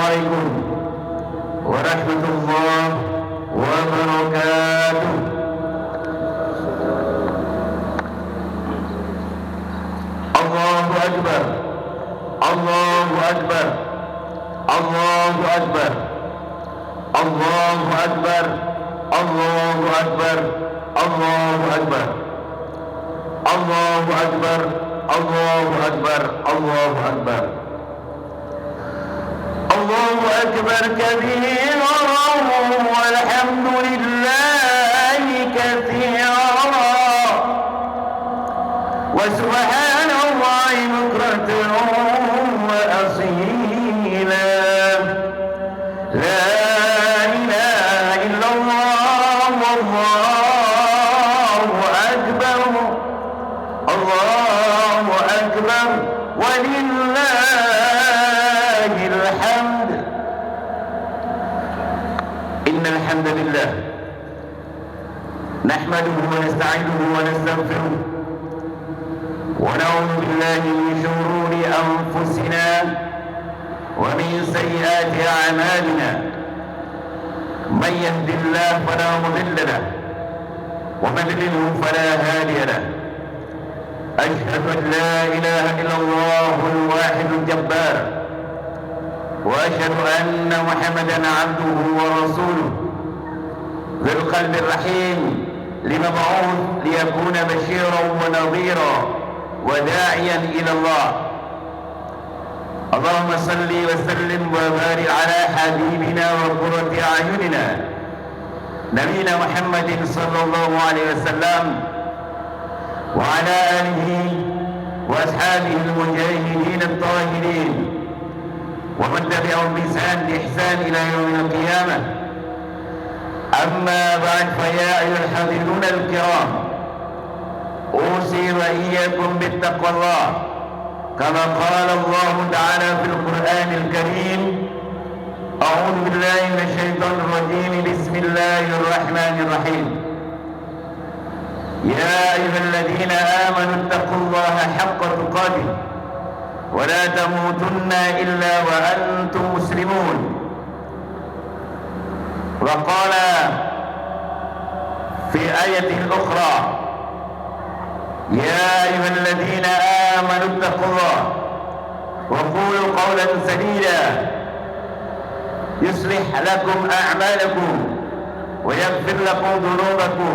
عليكم ورحمة الله وبركاته. الله أكبر الله أكبر الله أكبر الله أكبر الله أكبر الله أكبر الله أكبر الله أكبر الله أكبر الله أكبر كبيرا والحمد لله كثيرا وسبحان الله بكرة وأصيلا. لا إله إلا الله والله أكبر الله أكبر ولله الحمد. إن الحمد لله نحمده ونستعينه ونستغفره ونعوذ بالله من شرور أنفسنا ومن سيئات أعمالنا. من يهد الله فلا مضل له ومن يضلل فلا هادي له. أشهد أن لا إله إلا الله الواحد الجبار وأشهد أن محمدا عبده ورسوله ذو القلب الرحيم لمبعوث ليكون بشيرا ونظيرا وداعيا إلى الله. اللهم صل وسلم وبارك على حبيبنا وقرة أعيننا نبينا محمد صلى الله عليه وسلم وعلى آله وأصحابه المجاهدين الطاهرين ومن تبعهم بإحسان إلى يوم القيامة. أما بعد فيا أيها الحاضرون الكرام أوصي وإياكم بالتقوى الله كما قال الله تعالى في القرآن الكريم. أعوذ بالله من الشيطان الرجيم. بسم الله الرحمن الرحيم. يا أيها الذين آمنوا اتقوا الله حق تقاته ولا تموتن إلا وأنتم مسلمون. وقال في آية أخرى يا أيها الذين آمنوا اتقوا الله وقولوا قولا سديدا يصلح لكم أعمالكم ويغفر لكم ذنوبكم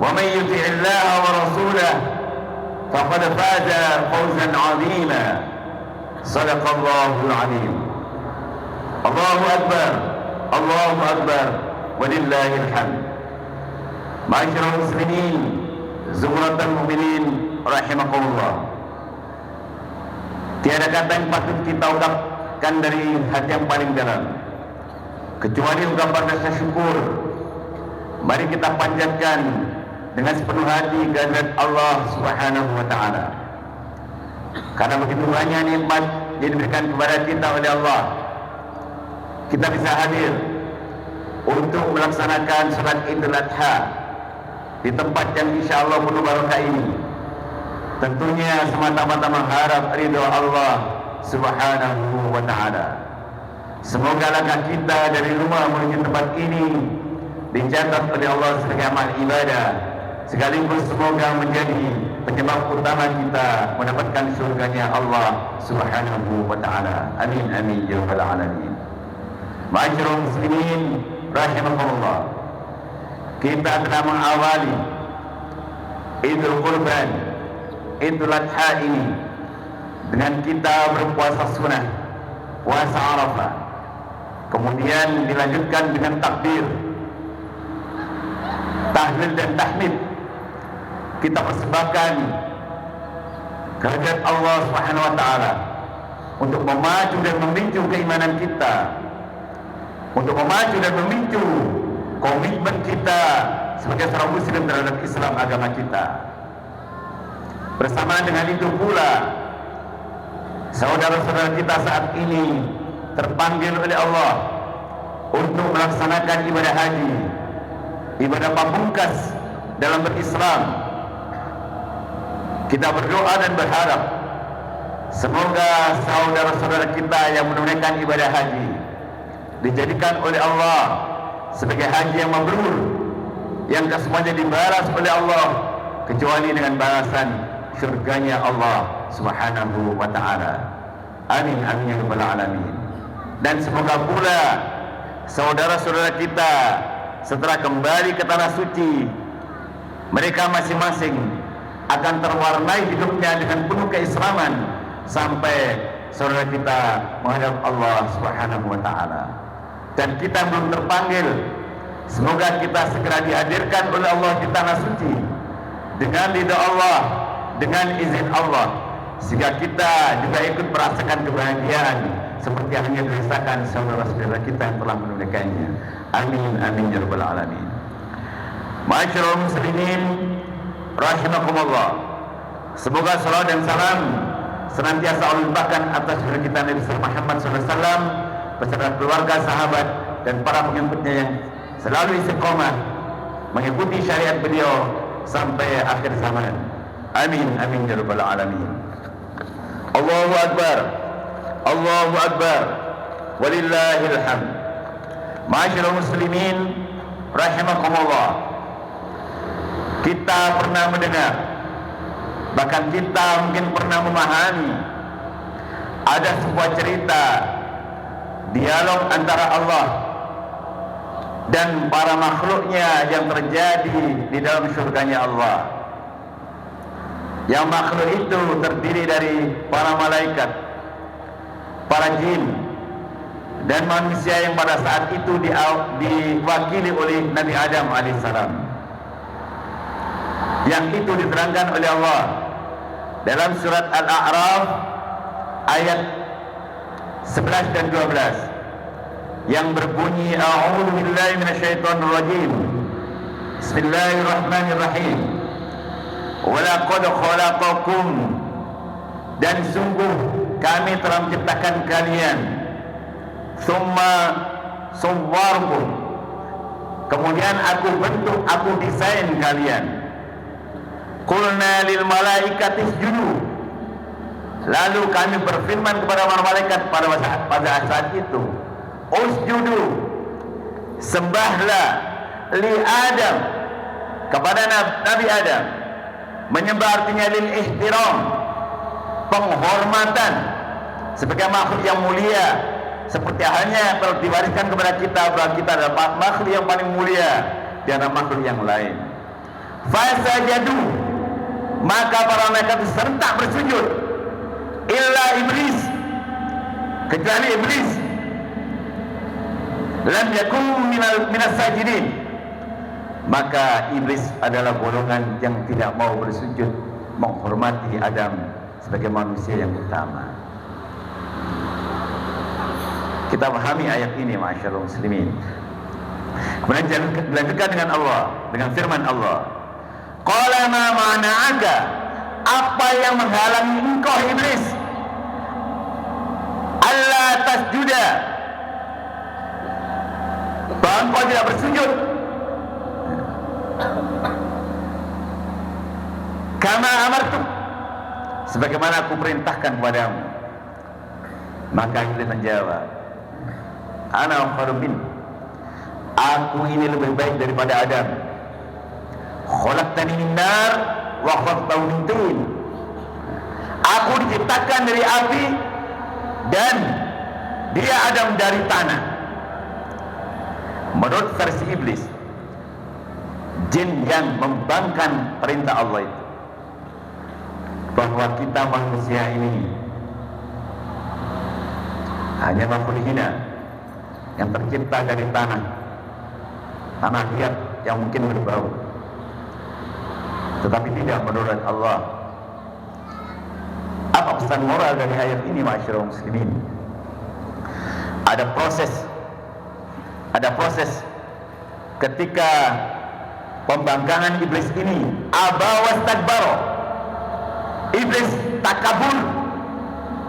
ومن يطع الله ورسوله فقد فاز فوزا عظيما. صدق الله العظيم. الله أكبر الله أكبر ولله الحمد. Ma'asyiral muslimin zumratul mukminin rahimakumullah. Tiada kata yang patut kita ungkapkan dari hati yang paling dalam kecuali ungkapan rasa syukur. Mari kita panjatkan dengan sepenuh hati kehadirat Allah Subhanahu wa taala. Karena begitu banyak nikmat yang diberikan kepada kita oleh Allah, kita bisa hadir untuk melaksanakan salat Idul Adha di tempat yang insya Allah penuh barakah ini. Tentunya semata-mata mengharap ridho Allah Subhanahu wa ta'ala. Semoga langkah kita dari rumah menuju tempat ini dicatat oleh Allah sebagai amal ibadah, sekaligus semoga menjadi penyebab utama kita mendapatkan surganya Allah Subhanahu wa ta'ala. Amin amin ya rabbal alamin. Ma'asyiral muslimin rahimakumullah. Kita telah mengawali Idul Qurban, Idul Adha ini dengan kita berpuasa sunnah, puasa Arafah. Kemudian dilanjutkan dengan takbir, tahlil dan tahmid. Kita persembahkan kehadirat Allah Subhanahu wa taala untuk memacu dan memicu keimanan kita, untuk memacu dan memicu komitmen kita sebagai seorang muslim terhadap Islam agama kita. Bersamaan dengan itu pula saudara-saudara kita saat ini terpanggil oleh Allah untuk melaksanakan ibadah haji, ibadah pamungkas dalam berislam. Kita berdoa dan berharap Semoga saudara-saudara kita yang menunaikan ibadah haji dijadikan oleh Allah sebagai haji yang mabrur, yang kesemuanya dibalas oleh Allah kecuali dengan balasan surganya Allah Subhanahu wa ta'ala. Amin amin ya rabbal alamin. Dan semoga pula saudara-saudara kita setelah kembali ke tanah suci, mereka masing-masing akan terwarnai hidupnya dengan penuh keislaman sampai saudara kita menghadap Allah Subhanahu wa ta'ala. Dan kita belum terpanggil, semoga kita segera dihadirkan oleh Allah di tanah suci dengan ridha Allah, dengan izin Allah, sehingga kita juga ikut merasakan kebahagiaan seperti yang hanya dirasakan saudara-saudara kita yang telah menunaikannya. Amin amin ya rabbal alamin. Ma'asyiral muslimin rahimakumullah, semoga salawat dan salam senantiasa Allah limpahkan atas junjungan kita Nabi Muhammad SAW beserta keluarga, sahabat, dan para pengikutnya yang selalu istiqomah mengikuti syariat beliau sampai akhir zaman. Amin amin ya rabbal alamin. Allahu akbar, Allahu akbar, walillahil hamd. Ma'asyiral muslimin rahimakumullah, kita pernah mendengar, bahkan kita mungkin pernah memahami, ada sebuah cerita dialog antara Allah dan para makhluknya yang terjadi di dalam surganya Allah. Yang makhluk itu terdiri dari para malaikat, para jin, dan manusia yang pada saat itu diwakili oleh Nabi Adam alaihissalam. Yang itu diterangkan oleh Allah dalam surat Al-A'raf ayat 11 dan 12 yang berbunyi, A'udzu billahi minasyaitonir rajim. Bismillahirrahmanirrahim. Wa laqad khalaqakum, dan sungguh kami telah menciptakan kalian, tsumma sawwarkum, kemudian aku bentuk, aku desain kalian. Qulna lil malaikati isjudu, lalu kami berfirman kepada para malaikat pada saat itu, usjudu, sembahlah, li Adam, kepada Nabi Adam. Menyembah artinya lil ihtiram, penghormatan, sebagai makhluk yang mulia, seperti halnya telah diwariskan kepada kita bahwa kita adalah makhluk yang paling mulia di antara makhluk yang lain. Fasajadu, maka para malaikat serentak bersujud, illa iblis, kecuali iblis, lam yakun minas sajidin, maka iblis adalah golongan yang tidak mau bersujud menghormati Adam sebagai manusia yang utama. Kita pahami ayat ini, ma'asyiral muslimin. Kemudian dilanjutkan dengan Allah, dengan firman Allah, qala ma mana'aka, apa yang menghalangi engkau iblis, Allah tasjuda, bahwa engkau tidak bersujud, kama amartu, sebagaimana aku perintahkan kepadamu. Maka iblis menjawab, ana khairun min, aku ini lebih baik daripada Adam. Khalaqtani min nar wa khalaqtahu min tin, aku diciptakan dari api dan dia Adam dari tanah. Menurut versi iblis, jin yang membangkang perintah Allah itu, bahwa kita manusia ini hanya makhluk hina yang tercipta dari tanah liat yang mungkin berbau, tetapi tidak menurut Allah. Apa pesan moral dari ayat ini, ma'asyiral muslimin? Ada proses ketika pembangkangan iblis ini. Aba wastakbara, iblis takabur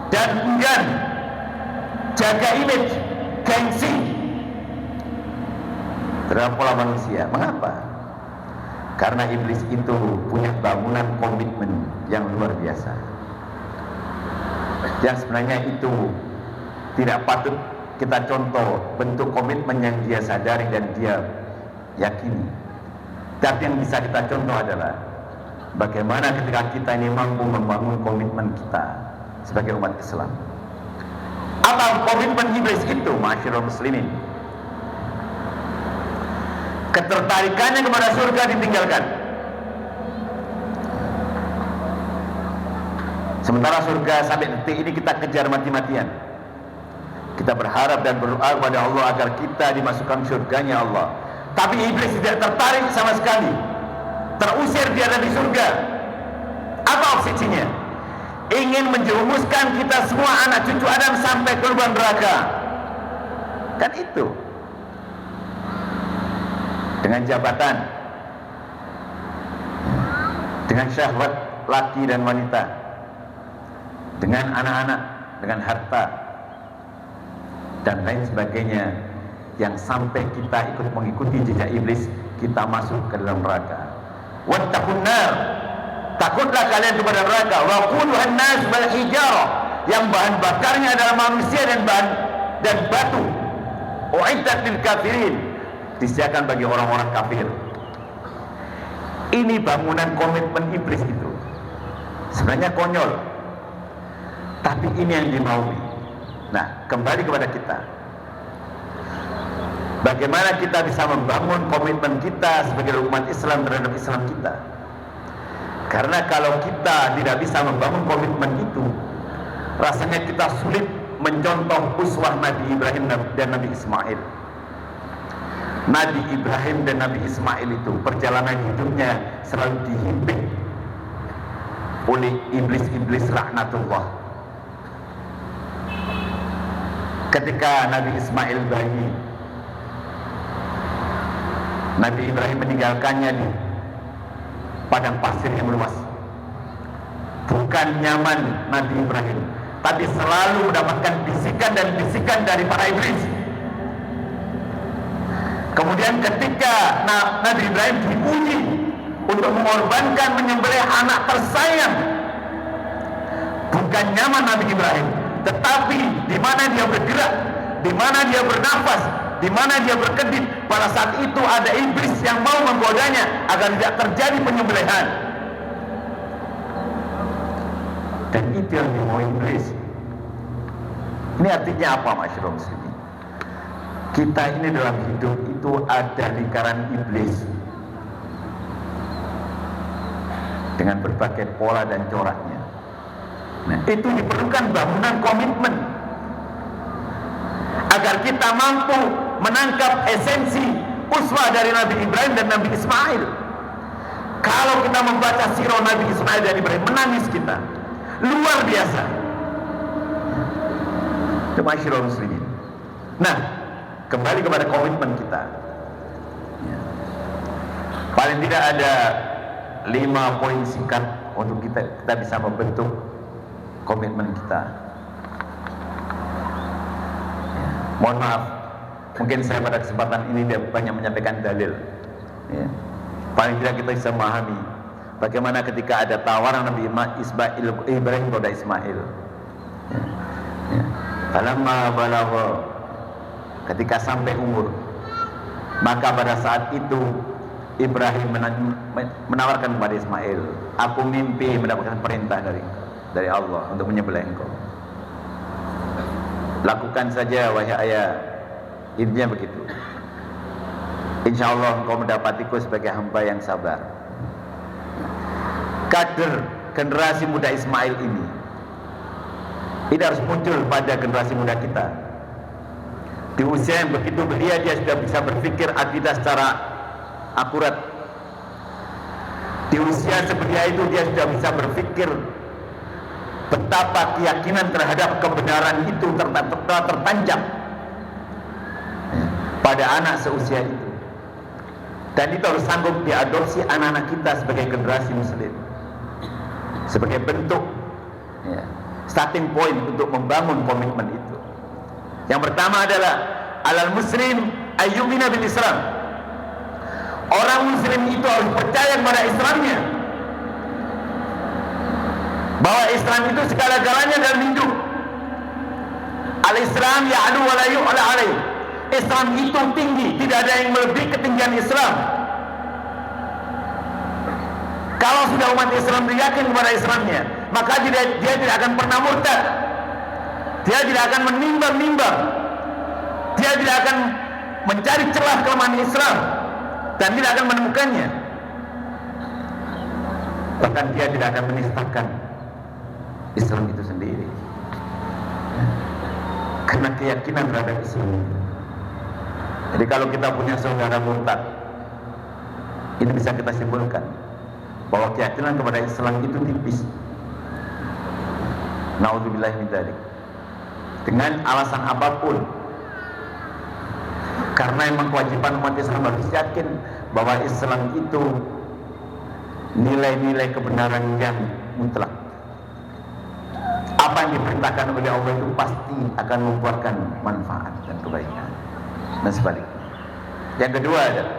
dan enggan, jaga image, gengsi terhadap pola manusia. Mengapa? Karena iblis itu punya bangunan komitmen yang luar biasa. yang sebenarnya itu tidak patut kita contoh bentuk komitmen yang dia sadari dan dia yakini. Tapi yang bisa kita contoh adalah bagaimana ketika kita ini mampu membangun komitmen kita sebagai umat Islam. Apa komitmen iblis itu, ma'asyiral muslimin? Ketertarikannya kepada surga ditinggalkan. Sementara surga sampai detik ini kita kejar mati-matian. Kita berharap dan berdoa kepada Allah agar kita dimasukkan surganya Allah. Tapi iblis tidak tertarik sama sekali. Terusir dia dari surga. Apa obsesinya? Ingin menjerumuskan kita semua anak cucu Adam sampai ke lubang neraka. Kan itu. Dengan jabatan, dengan syahwat laki dan wanita, dengan anak-anak, dengan harta, dan lain sebagainya, yang sampai kita ikut mengikuti jejak iblis, kita masuk ke dalam neraka. Wattaqun nar, takutlah kalian kepada neraka. Wa quluhan nas wal hijarah, yang bahan bakarnya adalah manusia dan batu. Uiddat lil kafirin, disediakan bagi orang-orang kafir. Ini bangunan komitmen iblis itu. Sebenarnya konyol, tapi ini yang dimaui. Nah, kembali kepada kita. Bagaimana kita bisa membangun komitmen kita sebagai umat Islam terhadap Islam kita? Karena kalau kita tidak bisa membangun komitmen itu, rasanya kita sulit mencontoh uswah Nabi Ibrahim dan Nabi Ismail. Nabi Ibrahim dan Nabi Ismail itu perjalanan hidupnya selalu dihimpit oleh iblis-iblis laknatullah. Ketika Nabi Ismail bayi, Nabi Ibrahim meninggalkannya di padang pasir yang luas. Bukan nyaman Nabi Ibrahim, tapi selalu mendapatkan bisikan dan bisikan dari para iblis. Kemudian ketika Nabi Ibrahim diuji untuk mengorbankan menyembelih anak tersayang, bukan nyaman Nabi Ibrahim, tetapi di mana dia bergerak, di mana dia bernafas, di mana dia berkedip, pada saat itu ada iblis yang mau menggodanya agar tidak terjadi penyembelihan. Dan itu yang dimau iblis. Ini artinya apa, masyarakat muslimin? Kita ini dalam hidup itu ada lingkaran iblis dengan berbagai pola dan coraknya. Nah, itu diperlukan bangunan komitmen agar kita mampu menangkap esensi uswah dari Nabi Ibrahim dan Nabi Ismail. Kalau kita membaca sirah Nabi Ismail dan Ibrahim, menangis kita luar biasa. Itu masyarakat muslimin. Nah, kembali kepada komitmen kita. Paling tidak ada 5 poin singkat untuk kita bisa membentuk komitmen kita. Mohon maaf, mungkin saya pada kesempatan ini tidak banyak menyampaikan dalil. Paling tidak kita bisa memahami bagaimana ketika ada tawaran Nabi Ibrahim kepada Ismail. Falamma balagha, ketika sampai umur, maka pada saat itu Ibrahim menawarkan kepada Ismail, aku mimpi mendapatkan perintah dari Allah untuk menyembelih engkau. Lakukan saja wahai ayah. Intinya begitu. Insya Allah engkau mendapatiku sebagai hamba yang sabar. Kader generasi muda Ismail ini harus muncul pada generasi muda kita. Di usia yang begitu belia dia sudah bisa berpikir akidah secara akurat. Di usia sebelia itu dia sudah bisa berpikir betapa keyakinan terhadap kebenaran itu tertancap pada anak seusia itu. Dan itu harus sanggup diadopsi anak-anak kita sebagai generasi muslim, sebagai bentuk starting point untuk membangun komitmen itu. Yang pertama adalah alal muslim ayyumina bil Islam. Orang muslim itu harus percaya kepada Islamnya, bahwa Islam itu segala-galanya dalam hidup. Al-Islam ya'lu wa la yu'la alaih. Islam itu tinggi, tidak ada yang melebihi ketinggian Islam. Kalau sudah umat Islam yakin kepada Islamnya, maka dia tidak akan pernah murtad. Dia tidak akan menimbang-nimbang. Dia tidak akan mencari celah kelemahan Islam dan tidak akan menemukannya. Bahkan dia tidak akan menistakan Islam itu sendiri, karena keyakinan terhadap Islam. Jadi kalau kita punya saudara murtad, ini bisa kita simpulkan bahwa keyakinan kepada Islam itu tipis. Na'udzubillah min dzalik. Dengan alasan apapun, karena memang kewajiban umat Islam harus yakin bahwa Islam itu nilai-nilai kebenaran yang mutlak. Apa yang diperintahkan oleh Allah itu pasti akan membuahkan manfaat dan kebaikan, dan sebaliknya. Yang kedua adalah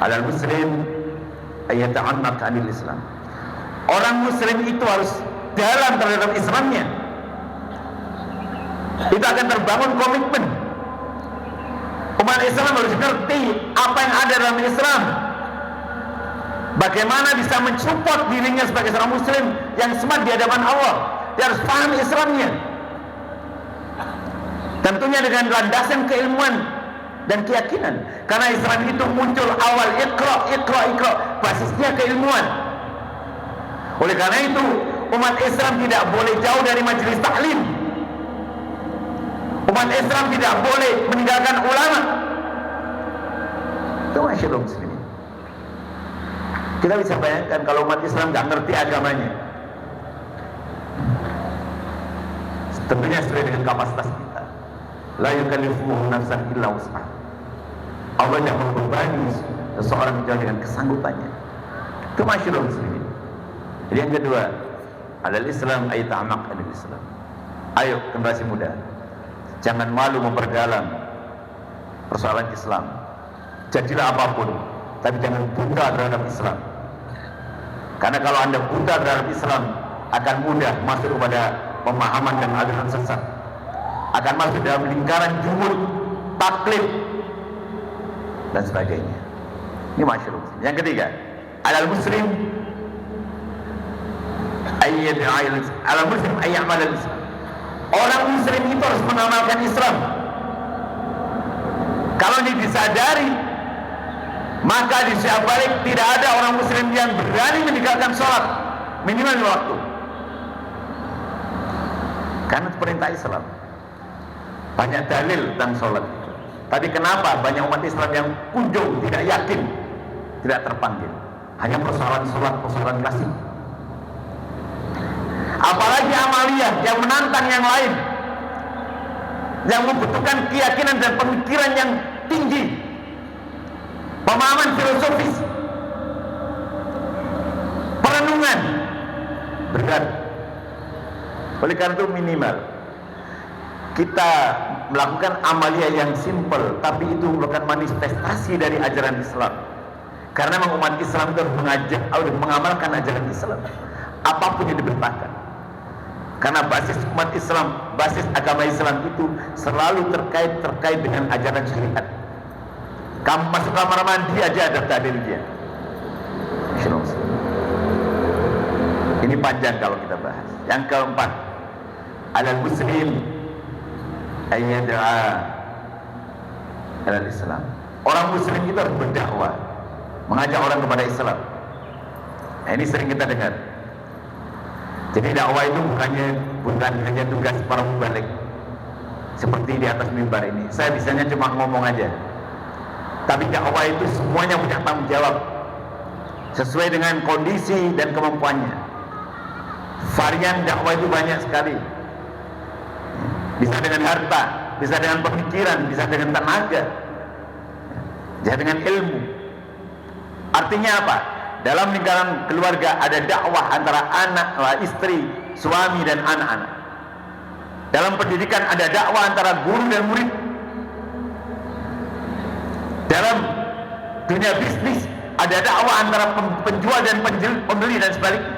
alal muslim ayyata'annak 'anil Islam. Orang muslim itu harus dalam terhadap Islamnya. Itu akan terbangun komitmen. Umat Islam harus ngerti apa yang ada dalam Islam. Bagaimana bisa mensupport dirinya sebagai seorang muslim yang smart di hadapan Allah. Dia harus paham Islamnya. Tentunya dengan landasan keilmuan dan keyakinan. Karena Islam itu muncul awal Iqra. Basisnya keilmuan. Oleh karena itu, umat Islam tidak boleh jauh dari majelis taklim. Umat Islam tidak boleh meninggalkan ulama. Itu masyarakat muslimin. Kita bisa bayangkan kalau umat Islam nggak ngerti agamanya, tentunya sesuai dengan kapasitas kita. La yukallifu nafsan illa wus'aha. Allah tidak membebani seseorang kecuali dengan kesanggupannya. Itu masyarakat muslimin. Jadi yang kedua, alal Islam ayyata'amaq alal Islam. Ayo generasi muda, jangan malu memperdalam persoalan Islam. Jadilah apapun, tapi jangan buta terhadap Islam. Karena kalau anda buta terhadap Islam, akan mudah masuk kepada pemahaman dan aliran sesat, akan masuk dalam lingkaran jumud, taklid, dan sebagainya. Ini masyarakat muslim. Yang ketiga, alal muslim ayyamal Islam. Orang muslim itu harus mengamalkan Islam. Kalau ini disadari, maka di sisi balik tidak ada orang muslim yang berani meninggalkan sholat minimal waktu, karena perintah Islam. Banyak dalil tentang sholat. Tapi kenapa banyak umat Islam yang kunjung tidak yakin, tidak terpanggil? Hanya persoalan sholat, persoalan klasik. Apalagi amaliyah yang menantang yang lain, yang membutuhkan keyakinan dan pemikiran yang tinggi, pemahaman filosofis, perenungan berat. Oleh karena itu minimal kita melakukan amaliyah yang simple, tapi itu merupakan manifestasi dari ajaran Islam. Karena memang umat Islam itu harus mengamalkan ajaran Islam apapun yang diperintahkan. Karena basis umat Islam, basis agama Islam itu selalu terkait dengan ajaran syariat. Kamu masuk kamar mandi aja ada dalil dia. Ini panjang kalau kita bahas. Yang keempat, alal muslim ayyad'a alal Islam. Orang muslim itu harus berdakwah, mengajak orang kepada Islam. Nah, ini sering kita dengar. Jadi dakwah itu bukan hanya tugas para mubalik seperti di atas mimbar ini. Saya bisanya cuma ngomong aja. Tapi dakwah itu semuanya punya tanggung jawab sesuai dengan kondisi dan kemampuannya. Varian dakwah itu banyak sekali. Bisa dengan harta, bisa dengan pemikiran, bisa dengan tenaga, bisa dengan ilmu. Artinya apa? Dalam lingkaran keluarga ada dakwah antara anak, istri, suami dan anak-anak. Dalam pendidikan ada dakwah antara guru dan murid. Dalam dunia bisnis ada dakwah antara penjual dan pembeli dan sebaliknya.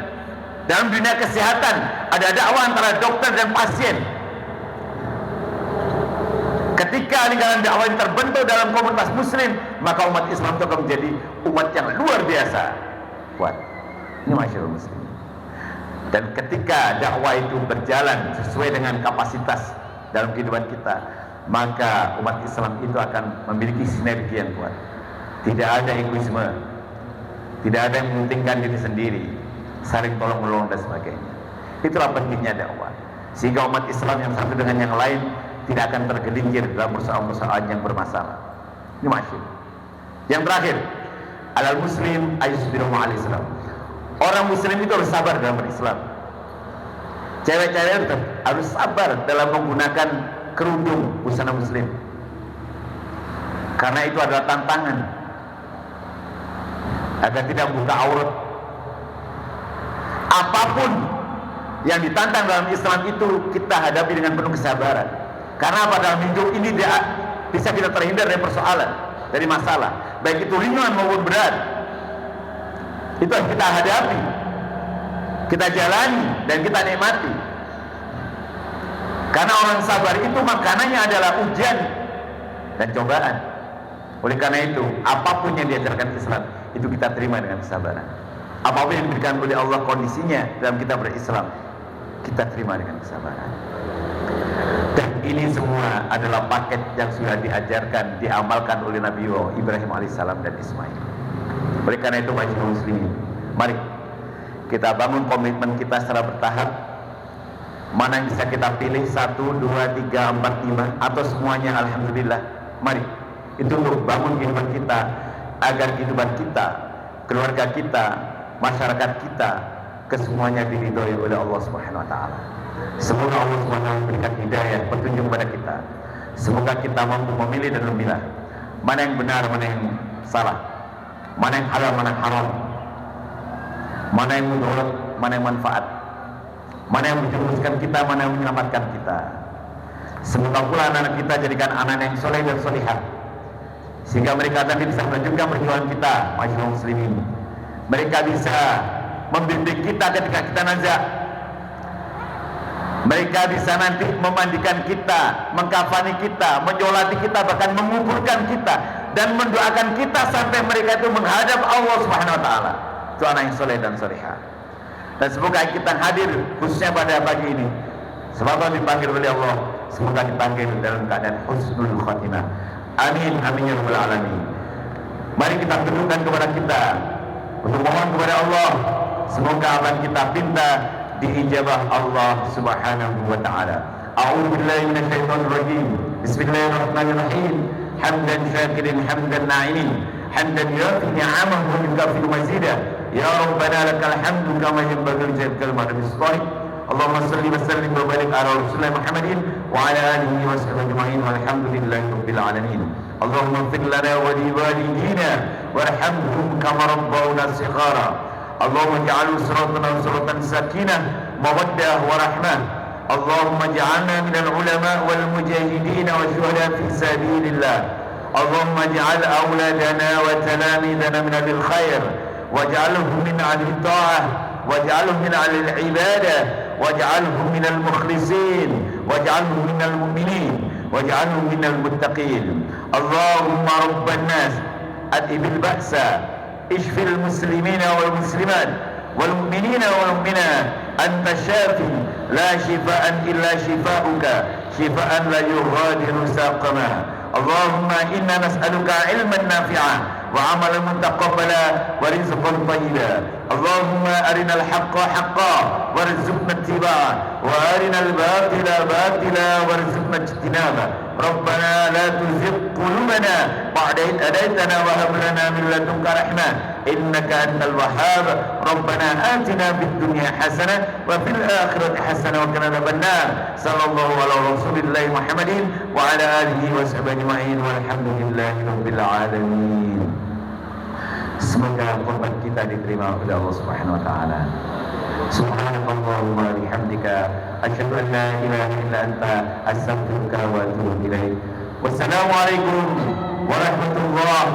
Dalam dunia kesehatan ada dakwah antara dokter dan pasien. Ketika lingkaran dakwah ini terbentuk dalam komunitas muslim, maka umat Islam itu akan menjadi umat yang luar biasa kuat. Ini masyarakat muslim. Dan ketika dakwah itu berjalan sesuai dengan kapasitas dalam kehidupan kita, maka umat Islam itu akan memiliki sinergi yang kuat. Tidak ada egoisme, tidak ada yang mementingkan diri sendiri, saling tolong menolong dan sebagainya. Itulah pentingnya dakwah, sehingga umat Islam yang satu dengan yang lain tidak akan tergelincir dalam persoalan-persoalan yang bermasalah. Ini masyhur. Yang terakhir, alal muslim ayusbiru ma'al Islam. Orang muslim itu harus sabar dalam berislam. Cewek-cewek harus sabar dalam menggunakan kerudung busana muslim, karena itu adalah tantangan agar tidak buka aurat. Apapun yang ditantang dalam Islam itu kita hadapi dengan penuh kesabaran. Karena apa? Dalam hidup ini tidak bisa kita terhindar dari persoalan, dari masalah, baik itu ringan maupun berat. Itu harus kita hadapi, kita jalani, dan kita nikmati. Karena orang sabar itu makanannya adalah ujian dan cobaan. Oleh karena itu, apapun yang diajarkan Islam itu kita terima dengan kesabaran. Apapun yang diberikan oleh Allah kondisinya dalam kita berislam, kita terima dengan kesabaran. Dan ini semua adalah paket yang sudah diajarkan, diamalkan oleh Nabi Ibrahim alaihissalam dan Ismail. Oleh karena itu, masyarakat muslimin, mari kita bangun komitmen kita secara bertahap. Mana yang bisa kita pilih, 1, 2, 3, 4, 5, atau semuanya, alhamdulillah. Mari, itu untuk bangun kehidupan kita, agar kehidupan kita, keluarga kita, masyarakat kita, kesemuanya diridhoi oleh Allah Subhanahu wa taala. Semoga Allah Subhanahu wa taala memberikan hidayah, petunjuk kepada kita. Semoga kita mampu memilih dan memilah mana yang benar, mana yang salah, mana yang halal, mana yang haram, mana yang mudarat, mana yang manfaat, mana yang menjerumuskan kita, mana yang menyelamatkan kita. Semoga pula anak-anak kita jadikan anak yang soleh dan solihah, sehingga mereka nanti bisa melanjutkan perjuangan kita, masyarakat muslimin. Mereka bisa membimbing kita ketika kita nazak. Mereka bisa nanti memandikan kita, mengkafani kita, menyolati kita, bahkan menguburkan kita, dan mendoakan kita sampai mereka itu menghadap Allah Subhanahu wa taala. Itu anak yang soleh dan solihah. Dan semoga kita hadir khususnya pada pagi ini, sebab dipanggil oleh Allah, semoga dipanggil dalam keadaan husnul khatimah. Amin, amin ya rabbal alamin. Mari kita tundukkan kepada kita untuk mohon kepada Allah, semoga apa yang kita pinta diijabah Allah Subhanahu wa taala. A'udzu billahi minasyaitonir rajim. Bismillahirrahmanirrahim. Hamdan syakirin hamdan na'imin, hamdan yafi ni'amahu wa yukafi mazidah. Ya Rabbana lakal hamdu kama yanbaghi li jalali wajhika. Allahumma salli wa sallim wa barik ala Rasulillah Muhammadin wa ala alihi wa sahbihi ajma'in walhamdulillahi rabbil alamin. Allahumma ighfir lana wa li walidina warhamhum kama rabbawna shighara. Allahumma ij'al usratana usratan sakinah mawaddah wa rahmah. Allahumma ij'alna minal ulama wal mujahidin wa syuhada fi sabilillah. Allahumma ij'al awladana wa talamidana min ahli khair waj'alhum min ahli ta'ah waj'alhum min ahli ibadah waj'alhum min al-mukhlisin waj'alhum min al-mu'minin waj'alhum min al-muttaqin. Allahumma rabban nas adhibil ba'sa اشف المسلمين والمسلمات والمؤمنين والمؤمنات. أنت شافي لا شفاء إلا شفاؤك شفاء لا يغادر سقما. اللهم إنا نسألك علما نافعا وعملا متقبلا ورزقا طيبا. اللهم أرنا الحق حقا وارزقنا اتباعه وأرنا الباطل باطلا وارزقنا اجتنابه. ربنا لا تزغ قلوبنا بعد إذ هديتنا وهب لنا من لدنك رحمة إنك أنت الوهاب. ربنا آتنا في الدنيا حسنة وفي الآخرة حسنة وقنا عذاب النار. صلى الله على رسول الله محمد وعلى آله وصحبه أجمعين والحمد لله رب العالمين. Semoga korban kita diterima oleh Allah Subhanahu wa taala. Subhanallahumma wa bihamdika asyhadu an la ilaha illa anta astaghfiruka wa atubu ilaik. Wassalamu alaikum warahmatullahi